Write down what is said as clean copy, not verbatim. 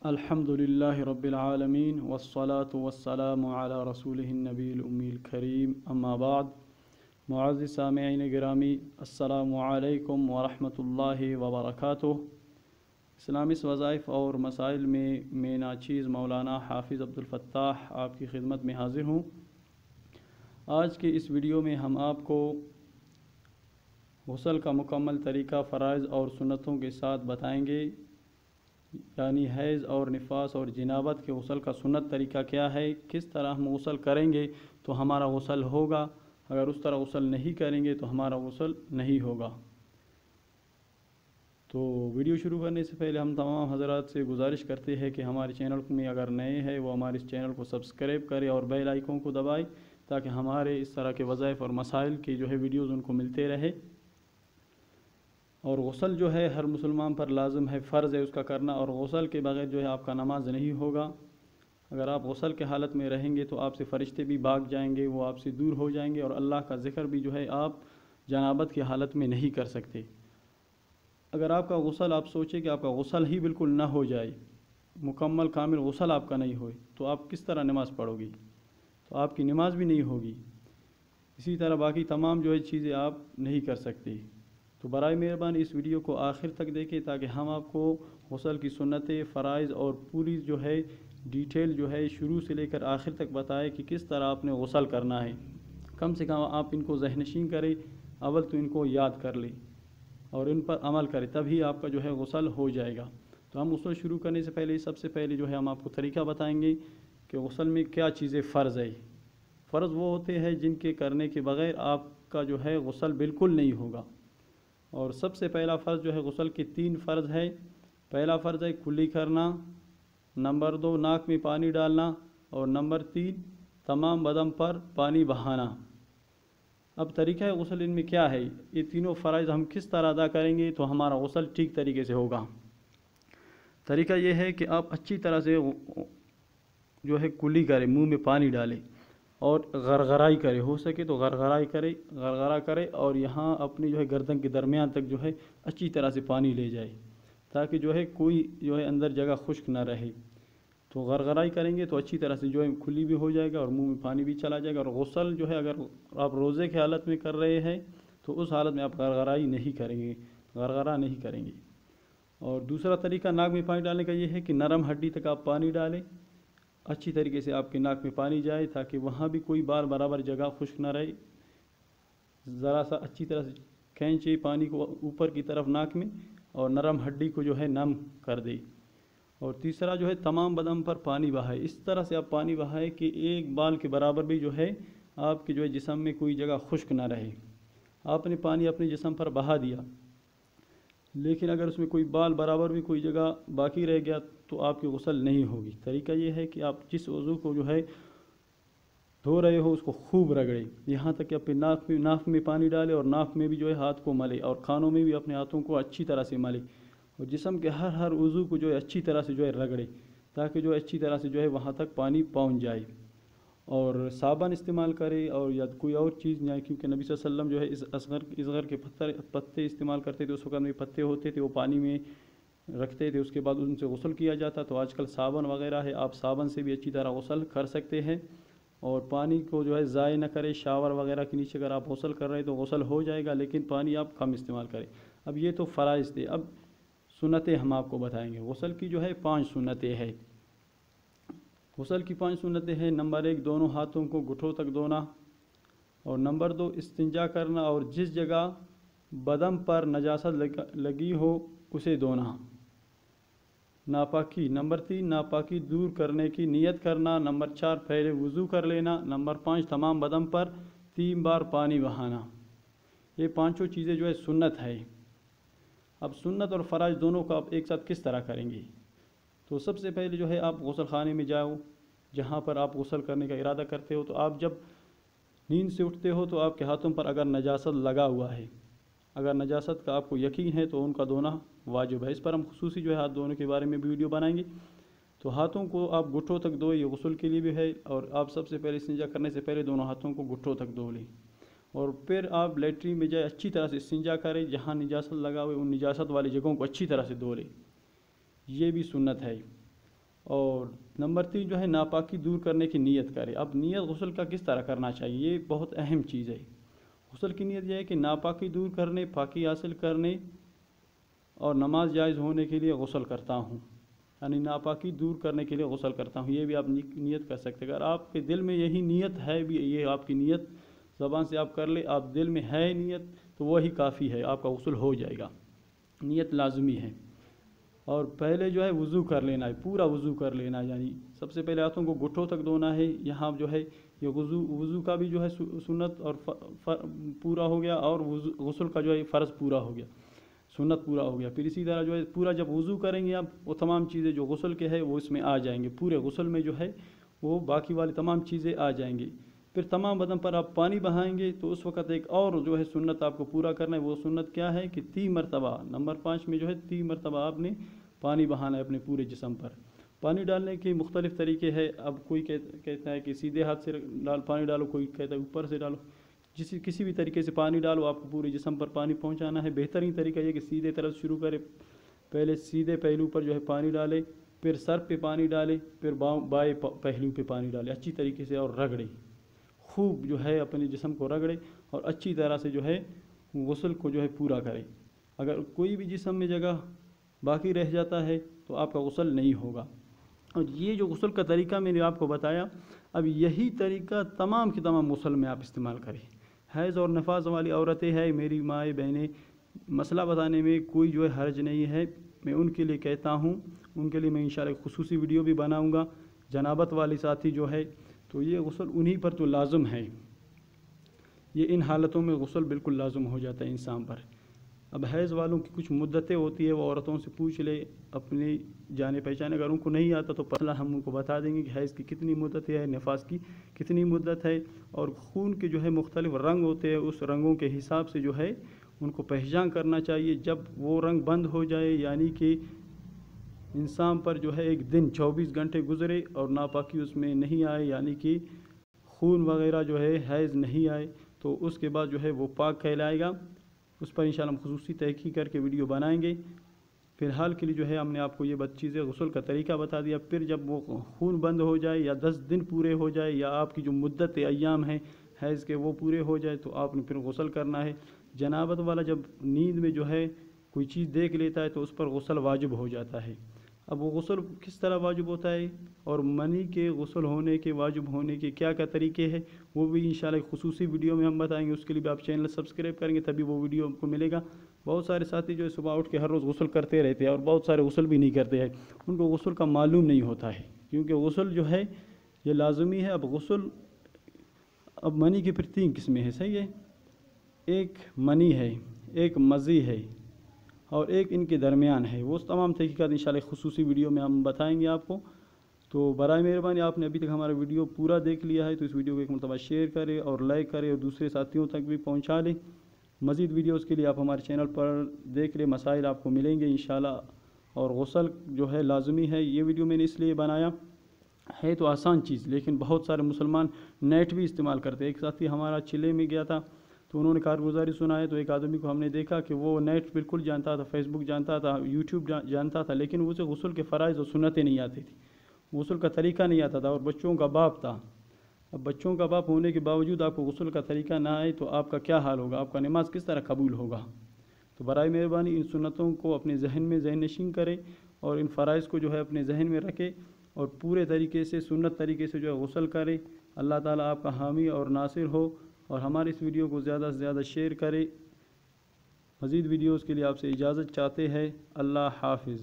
الحمدللہ رب العالمین والصلاة والسلام علی رسولہ النبی الأمی الکریم اما بعد۔ معزز سامعین گرامی، السلام علیکم ورحمۃ اللہ وبرکاتہ۔ اسلامک وظائف اور مسائل میں ناچیز مولانا حافظ عبدالفتاح آپ کی خدمت میں حاضر ہوں۔ آج کے اس ویڈیو میں ہم آپ کو غسل کا مکمل طریقہ فرائض اور سنتوں کے ساتھ بتائیں گے، یعنی حیض اور نفاس اور جنابت کے غسل کا سنت طریقہ کیا ہے، کس طرح ہم غسل کریں گے تو ہمارا غسل ہوگا، اگر اس طرح غسل نہیں کریں گے تو ہمارا غسل نہیں ہوگا۔ تو ویڈیو شروع کرنے سے پہلے ہم تمام حضرات سے گزارش کرتے ہیں کہ ہمارے چینل میں اگر نئے ہیں وہ ہمارے اس چینل کو سبسکرائب کرے اور بیل آئیکن کو دبائے تاکہ ہمارے اس طرح کے وظائف اور مسائل کے ویڈیوز ان کو ملتے رہے۔ اور غسل ہر مسلمان پر لازم ہے، فرض ہے اس کا کرنا، اور غسل کے بغیر آپ کا نماز نہیں ہوگا۔ اگر آپ غسل کے حالت میں رہیں گے تو آپ سے فرشتے بھی بھاگ جائیں گے، وہ آپ سے دور ہو جائیں گے، اور اللہ کا ذکر بھی آپ جنابت کی حالت میں نہیں کر سکتے۔ اگر آپ کا غسل، آپ سوچیں کہ آپ کا غسل ہی بالکل نہ ہو جائے، مکمل کامل غسل آپ کا نہیں ہوئے تو آپ کس طرح نماز پڑھو گی؟ تو آپ کی نماز بھی نہیں ہوگی۔ اسی طرح باقی تمام چیزیں آپ نہیں کر سکتے۔ تو برائے مہربانی اس ویڈیو کو آخر تک دیکھیں تاکہ ہم آپ کو غسل کی سنتیں، فرائض اور پوری ڈیٹیل شروع سے لے کر آخر تک بتائے کہ کس طرح آپ نے غسل کرنا ہے۔ کم سے کم آپ ان کو ذہن نشین کریں، اول تو ان کو یاد کر لیں اور ان پر عمل کریں، تبھی آپ کا غسل ہو جائے گا۔ تو ہم غسل شروع کرنے سے پہلے سب سے پہلے ہم آپ کو طریقہ بتائیں گے کہ غسل میں کیا چیزیں فرض ہے۔ فرض وہ ہوتے ہیں جن کے کرنے کے بغیر آپ کا غسل بالکل نہیں ہوگا۔ اور سب سے پہلا فرض غسل کے 3 فرض ہے۔ پہلا فرض ہے کلی کرنا، نمبر 2 ناک میں پانی ڈالنا، اور نمبر 3 تمام بدن پر پانی بہانا۔ اب طریقہ غسل ان میں کیا ہے، یہ تینوں فرائض ہم کس طرح ادا کریں گے تو ہمارا غسل ٹھیک طریقے سے ہوگا۔ طریقہ یہ ہے کہ آپ اچھی طرح سے کلی کریں، منہ میں پانی ڈالیں اور غرغرائی کرے، ہو سکے تو غرغرہ کرے اور یہاں اپنی گردن کے درمیان تک اچھی طرح سے پانی لے جائے تاکہ کوئی اندر جگہ خشک نہ رہے۔ تو غرغرائی کریں گے تو اچھی طرح سے کھلی بھی ہو جائے گا اور منہ میں پانی بھی چلا جائے گا۔ اور غسل اگر آپ روزے کی حالت میں کر رہے ہیں تو اس حالت میں آپ غرغرائی نہیں کریں گے، غرغرہ نہیں کریں گے۔ اور دوسرا طریقہ ناک میں پانی ڈالنے کا یہ ہے کہ نرم ہڈی تک آپ پانی ڈالیں، اچھی طریقے سے آپ کے ناک میں پانی جائے تاکہ وہاں بھی کوئی بار برابر جگہ خشک نہ رہے۔ ذرا سا اچھی طرح سے کھینچے پانی کو اوپر کی طرف ناک میں اور نرم ہڈی کو نم کر دے۔ اور تیسرا تمام بدن پر پانی بہائے، اس طرح سے آپ پانی بہائے کہ ایک بال کے برابر بھی آپ کے جسم میں کوئی جگہ خشک نہ رہے۔ آپ نے پانی اپنے جسم پر بہا دیا، لیکن اگر اس میں کوئی بال برابر بھی کوئی جگہ باقی رہ گیا تو آپ کی غسل نہیں ہوگی۔ طریقہ یہ ہے کہ آپ جس وضو کو دھو رہے ہو اس کو خوب رگڑے، یہاں تک کہ اپنے ناک میں پانی ڈالے اور ناک میں بھی ہاتھ کو ملے اور کانوں میں بھی اپنے ہاتھوں کو اچھی طرح سے ملے، اور جسم کے ہر عضو کو اچھی طرح سے رگڑے تاکہ اچھی طرح سے وہاں تک پانی پہنچ جائے۔ اور صابن استعمال کرے اور یا کوئی اور چیز نہیں، کیونکہ نبی صلی اللہ علیہ وسلم اس اصغر کے پتے استعمال کرتے تھے، اس وقت میں پتے ہوتے تھے وہ پانی میں رکھتے تھے، اس کے بعد ان سے غسل کیا جاتا۔ تو آج کل صابن وغیرہ ہے، آپ صابن سے بھی اچھی طرح غسل کر سکتے ہیں۔ اور پانی کو ضائع نہ کرے، شاور وغیرہ کے نیچے اگر آپ غسل کر رہے ہیں تو غسل ہو جائے گا، لیکن پانی آپ کم استعمال کریں۔ اب یہ تو فرائض تھے، اب سنتیں ہم آپ کو بتائیں گے۔ غسل کی 5 سنتیں ہیں۔ غسل کی 5 سنتیں ہیں۔ نمبر 1 دونوں ہاتھوں کو گھٹنوں تک دھونا، اور نمبر 2 استنجا کرنا اور جس جگہ بدن پر نجاست لگی ہو اسے دھونا۔ ناپاکی، نمبر 3 ناپاکی دور کرنے کی نیت کرنا، نمبر 4 پہلے وضو کر لینا، نمبر 5 تمام بدن پر 3 بار پانی بہانا۔ یہ 5 چیزیں سنت ہے۔ اب سنت اور فرائض دونوں کو آپ ایک ساتھ کس طرح کریں گے؟ تو سب سے پہلے آپ غسل خانے میں جاؤ، جہاں پر آپ غسل کرنے کا ارادہ کرتے ہو، تو آپ جب نیند سے اٹھتے ہو تو آپ کے ہاتھوں پر اگر نجاست لگا ہوا ہے، اگر نجاست کا آپ کو یقین ہے تو ان کا دھونا واجب ہے۔ اس پر ہم خصوصی ہاتھ دھونے کے بارے میں بھی ویڈیو بنائیں گے۔ تو ہاتھوں کو آپ گھٹنوں تک دھوئے، یہ غسل کے لیے بھی ہے، اور آپ سب سے پہلے استنجا کرنے سے پہلے دونوں ہاتھوں کو گھٹنوں تک دھو لیں، اور پھر آپ لیٹرین میں جائے اچھی طرح سے استنجا کریں، جہاں نجاست لگا ہوئے ان نجاست والی جگہوں کو اچھی طرح سے دھو لیں۔ یہ بھی سنت ہے۔ اور نمبر 3 جو ہے ناپاکی دور کرنے کی نیت کرے۔ اب نیت غسل کا کس طرح کرنا چاہیے، یہ بہت اہم چیز ہے۔ غسل کی نیت یہ ہے کہ ناپاکی دور کرنے، پاکی حاصل کرنے اور نماز جائز ہونے کے لیے غسل کرتا ہوں، یعنی ناپاکی دور کرنے کے لیے غسل کرتا ہوں، یہ بھی آپ نیت کر سکتے ہیں۔ اگر آپ کے دل میں یہی نیت ہے بھی، یہ آپ کی نیت زبان سے آپ کر لے، آپ دل میں ہے نیت تو وہی کافی ہے، آپ کا غسل ہو جائے گا۔ نیت لازمی ہے۔ اور پہلے جو ہے وضو کر لینا ہے، پورا وضو کر لینا ہے، یعنی سب سے پہلے ہاتھوں کو گھٹوں تک دھونا ہے۔ یہاں جو ہے یہ وضو کا بھی جو ہے سنت اور پورا ہو گیا، اور غسل کا جو ہے فرض پورا ہو گیا، سنت پورا ہو گیا۔ پھر اسی طرح جو ہے پورا جب وضو کریں گے آپ، وہ تمام چیزیں جو غسل کے ہے وہ اس میں آ جائیں گے، پورے غسل میں جو ہے وہ باقی والی تمام چیزیں آ جائیں گی۔ پھر تمام بدن پر آپ پانی بہائیں گے تو اس وقت ایک اور جو ہے سنت آپ کو پورا کرنا ہے۔ وہ سنت کیا ہے کہ 3 مرتبہ، نمبر 5 میں جو ہے 3 مرتبہ آپ نے پانی بہانا ہے اپنے پورے جسم پر۔ پانی ڈالنے کے مختلف طریقے ہیں۔ اب کوئی کہتا ہے کہ سیدھے ہاتھ سے پانی ڈالو، کوئی کہتا ہے اوپر سے ڈالو، کسی بھی طریقے سے پانی ڈالو، آپ کو پورے جسم پر پانی پہنچانا ہے۔ بہترین طریقہ یہ کہ سیدھے طرف شروع کرے، پہلے سیدھے پہلو پر جو ہے پانی ڈالے، پھر سر پہ پانی ڈالے، پھر بائیں پہلو پہ پانی ڈالے اچھی طریقے سے، اور رگڑے، خوب جو ہے اپنے جسم کو رگڑے اور اچھی طرح سے جو ہے غسل کو جو ہے پورا کرے۔ اگر کوئی بھی جسم میں جگہ باقی رہ جاتا ہے تو آپ کا غسل نہیں ہوگا۔ اور یہ جو غسل کا طریقہ میں نے آپ کو بتایا، اب یہی طریقہ تمام کے تمام غسل میں آپ استعمال کریں۔ حیض اور نفاس والی عورتیں ہیں، میری مائیں بہنیں، مسئلہ بتانے میں کوئی جو ہے حرج نہیں ہے، میں ان کے لیے کہتا ہوں، ان کے لیے میں انشاءاللہ خصوصی ویڈیو بھی بناؤں گا۔ جنابت والی ساتھی جو ہے تو یہ غسل انہی پر تو لازم ہے، یہ ان حالتوں میں غسل بالکل لازم ہو جاتا ہے انسان پر۔ اب حیض والوں کی کچھ مدتیں ہوتی ہے، وہ عورتوں سے پوچھ لے اپنی جانے پہچانے، اگر ان کو نہیں آتا تو پتلا ہم ان کو بتا دیں گے کہ حیض کی کتنی مدت ہے، نفاس کی کتنی مدت ہے، اور خون کے جو ہے مختلف رنگ ہوتے ہیں، اس رنگوں کے حساب سے جو ہے ان کو پہچان کرنا چاہیے۔ جب وہ رنگ بند ہو جائے، یعنی کہ انسان پر جو ہے ایک دن 24 گھنٹے گزرے اور ناپاکی اس میں نہیں آئے، یعنی کہ خون وغیرہ جو ہے حیض نہیں آئے، تو اس کے بعد جو ہے وہ پاک کہلائے گا۔ اس پر انشاءاللہ ہم خصوصی تحقیق کر کے ویڈیو بنائیں گے۔ فی الحال کے لیے جو ہے ہم نے آپ کو یہ چیزیں غسل کا طریقہ بتا دیا۔ پھر جب وہ خون بند ہو جائے، یا 10 دن پورے ہو جائے، یا آپ کی جو مدت ایام ہیں حیض کے وہ پورے ہو جائے، تو آپ نے پھر غسل کرنا ہے۔ جنابت والا جب نیند میں جو ہے کوئی چیز دیکھ لیتا ہے تو اس پر غسل واجب ہو جاتا ہے۔ اب وہ غسل کس طرح واجب ہوتا ہے، اور منی کے غسل ہونے کے واجب ہونے کے کیا کیا طریقے ہیں، وہ بھی انشاءاللہ خصوصی ویڈیو میں ہم بتائیں گے۔ اس کے لیے بھی آپ چینل سبسکرائب کریں گے تبھی وہ ویڈیو آپ کو ملے گا۔ بہت سارے ساتھی جو ہے صبح اٹھ کے ہر روز غسل کرتے رہتے ہیں، اور بہت سارے غسل بھی نہیں کرتے ہیں، ان کو غسل کا معلوم نہیں ہوتا ہے، کیونکہ غسل جو ہے یہ لازمی ہے۔ اب منی کی پھر 3 قسمیں ہیں، صحیح ہے، ایک منی ہے، ایک مزی ہے، اور ایک ان کے درمیان ہے۔ وہ تمام تحقیقات انشاءاللہ خصوصی ویڈیو میں ہم بتائیں گے آپ کو۔ تو برائے مہربانی آپ نے ابھی تک ہمارا ویڈیو پورا دیکھ لیا ہے تو اس ویڈیو کو ایک مرتبہ شیئر کریں اور لائک کریں، اور دوسرے ساتھیوں تک بھی پہنچا لیں۔ مزید ویڈیوز کے لیے آپ ہمارے چینل پر دیکھ لیں، مسائل آپ کو ملیں گے انشاءاللہ۔ اور غسل جو ہے لازمی ہے۔ یہ ویڈیو میں نے اس لیے بنایا ہے تو آسان چیز، لیکن بہت سارے مسلمان نیٹ بھی استعمال کرتے ہیں۔ ایک ساتھی ہمارا چلے میں گیا تھا تو انہوں نے کارگزاری سنا ہے، تو ایک آدمی کو ہم نے دیکھا کہ وہ نیٹ بالکل جانتا تھا، فیس بک جانتا تھا، یوٹیوب جانتا تھا، لیکن اسے غسل کے فرائض اور سنتیں نہیں آتی تھی، غسل کا طریقہ نہیں آتا تھا، اور بچوں کا باپ تھا۔ اب بچوں کا باپ ہونے کے باوجود آپ کو غسل کا طریقہ نہ آئے تو آپ کا کیا حال ہوگا، آپ کا نماز کس طرح قبول ہوگا؟ تو برائے مہربانی ان سنتوں کو اپنے ذہن میں ذہن نشین کریں، اور ان فرائض کو جو ہے اپنے ذہن میں رکھیں، اور پورے طریقے سے سنت طریقے سے جو ہے غسل کریں۔ اللہ تعالیٰ آپ کا حامی اور ناصر ہو، اور ہمارے اس ویڈیو کو زیادہ سے زیادہ شیئر کریں۔ مزید ویڈیوز کے لیے آپ سے اجازت چاہتے ہیں۔ اللہ حافظ۔